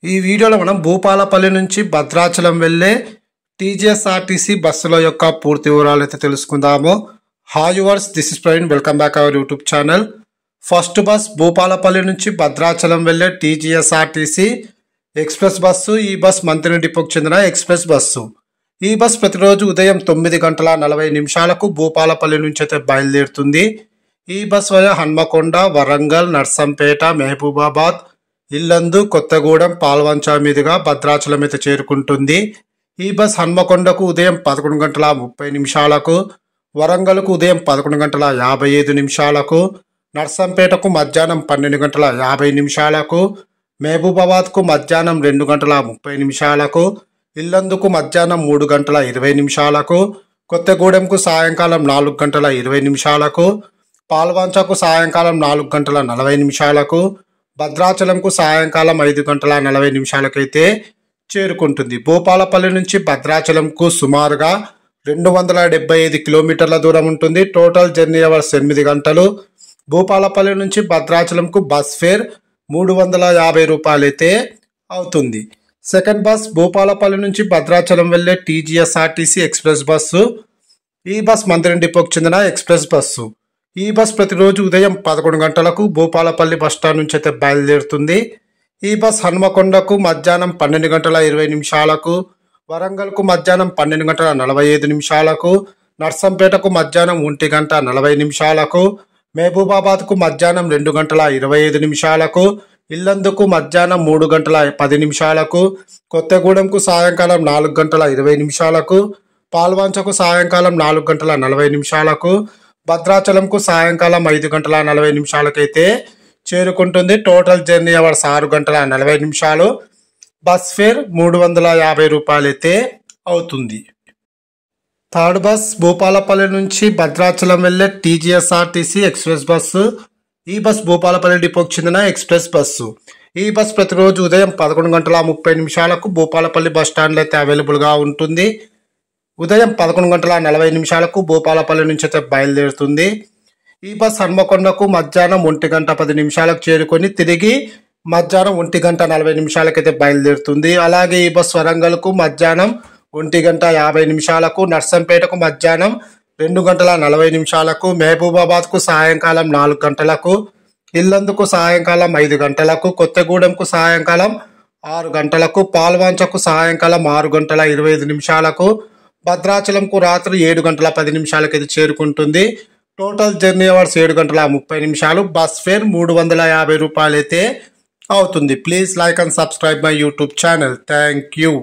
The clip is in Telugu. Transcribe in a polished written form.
ఈ వీడియోలో మనం భూపాలపల్లి నుంచి భద్రాచలం వెళ్ళే టీజీఎస్ఆర్టీసీ బస్సుల యొక్క పూర్తి వివరాలు అయితే తెలుసుకుందాము. Hi yours, this is Praveen, welcome back our YouTube channel. First bus Bhupalpally నుంచి భద్రాచలం వెళ్ళే టీజీఎస్ఆర్టీసీ ఎక్స్ప్రెస్ బస్సు. ఈ బస్ మంత్రి డిపోకు చెందిన ఎక్స్ప్రెస్ బస్సు. ఈ బస్ ప్రతిరోజు ఉదయం 9:40 భూపాలపల్లి నుంచి అయితే బయలుదేరుతుంది. ఈ బస్ వల్ల హన్మకొండ, వరంగల్, నర్సంపేట, మహబూబాబాద్, ఇల్లందు, కొత్తగూడెం, పాల్వంచ మీదుగా భద్రాచలం అయితే చేరుకుంటుంది. ఈ బస్ హన్మకొండకు ఉదయం 11:30, వరంగల్కు ఉదయం 11:55, నర్సంపేటకు మధ్యాహ్నం 12:50, మహబూబాబాద్కు మధ్యాహ్నం 2:30, ఇల్లందుకు మధ్యాహ్నం 3:20, కొత్తగూడెంకు సాయంకాలం 4:20, పాల్వంచకు సాయంకాలం 4:40, భద్రాచలంకు సాయంకాలం 5:40 అయితే చేరుకుంటుంది. భూపాలపల్లి నుంచి భద్రాచలంకు సుమారుగా 275 కిలోమీటర్ల దూరం ఉంటుంది. టోటల్ జర్నీ అవర్స్ 8 గంటలు. భూపాలపల్లి నుంచి భద్రాచలంకు బస్ ఫేర్ 350 రూపాయలు అయితే అవుతుంది. సెకండ్ బస్ భూపాలపల్లి నుంచి భద్రాచలం వెళ్ళే టీజీఎస్ఆర్టీసీ ఎక్స్ప్రెస్ బస్సు. ఈ బస్ మంత్రి డిపోకు చెందిన ఎక్స్ప్రెస్ బస్సు. ఈ బస్ ప్రతిరోజు ఉదయం 11 గంటలకు భూపాలపల్లి బస్టాండ్ నుంచి అయితే బయలుదేరుతుంది. ఈ బస్ హన్మకొండకు మధ్యాహ్నం 12:20, వరంగల్కు మధ్యాహ్నం 12:45, నర్సంపేటకు మధ్యాహ్నం 1:40, మహబూబాబాద్కు మధ్యాహ్నం 2:25, ఇల్లందుకు మధ్యాహ్నం 3:10, కొత్తగూడెంకు సాయంకాలం 4:20, పాల్వంచకు సాయంకాలం 4:40, భద్రాచలంకు సాయంకాలం 5:40 అయితే చేరుకుంటుంది. Total journey hours 6:40. Bus fair 350 రూపాయలు అయితే అవుతుంది. థర్డ్ బస్ భూపాలపల్లి నుంచి భద్రాచలం వెళ్ళే టీజీఎస్ఆర్టీసీ ఎక్స్ప్రెస్ బస్సు. ఈ బస్ భూపాలపల్లి డిపోకు చెందిన ఎక్స్ప్రెస్ బస్సు. ఈ బస్ ప్రతిరోజు ఉదయం 11:30 భూపాలపల్లి బస్ స్టాండ్లో అయితే అవైలబుల్గా ఉంటుంది. ఉదయం 11:40 భూపాలపల్లి నుంచి అయితే బయలుదేరుతుంది. ఈ బస్ హన్మకొండకు మధ్యాహ్నం 1:10 చేరుకొని తిరిగి మధ్యాహ్నం 1:40 అయితే బయలుదేరుతుంది. అలాగే ఈ బస్ వరంగల్కు మధ్యాహ్నం 1:50, నర్సంపేటకు మధ్యాహ్నం 2:40, మహబూబాబాద్కు సాయంకాలం 4 గంటలకు, ఇల్లందుకు సాయంకాలం 5 గంటలకు, కొత్తగూడెంకు సాయంకాలం 6 గంటలకు, పాల్వంచకు సాయంకాలం 6:25, భద్రాచలంకు రాత్రి 7:10 అయితే చేరుకుంటుంది. Total journey hours 7:30. Bus fair 350 రూపాయలు అయితే అవుతుంది. Please like and subscribe my YouTube channel. Thank you.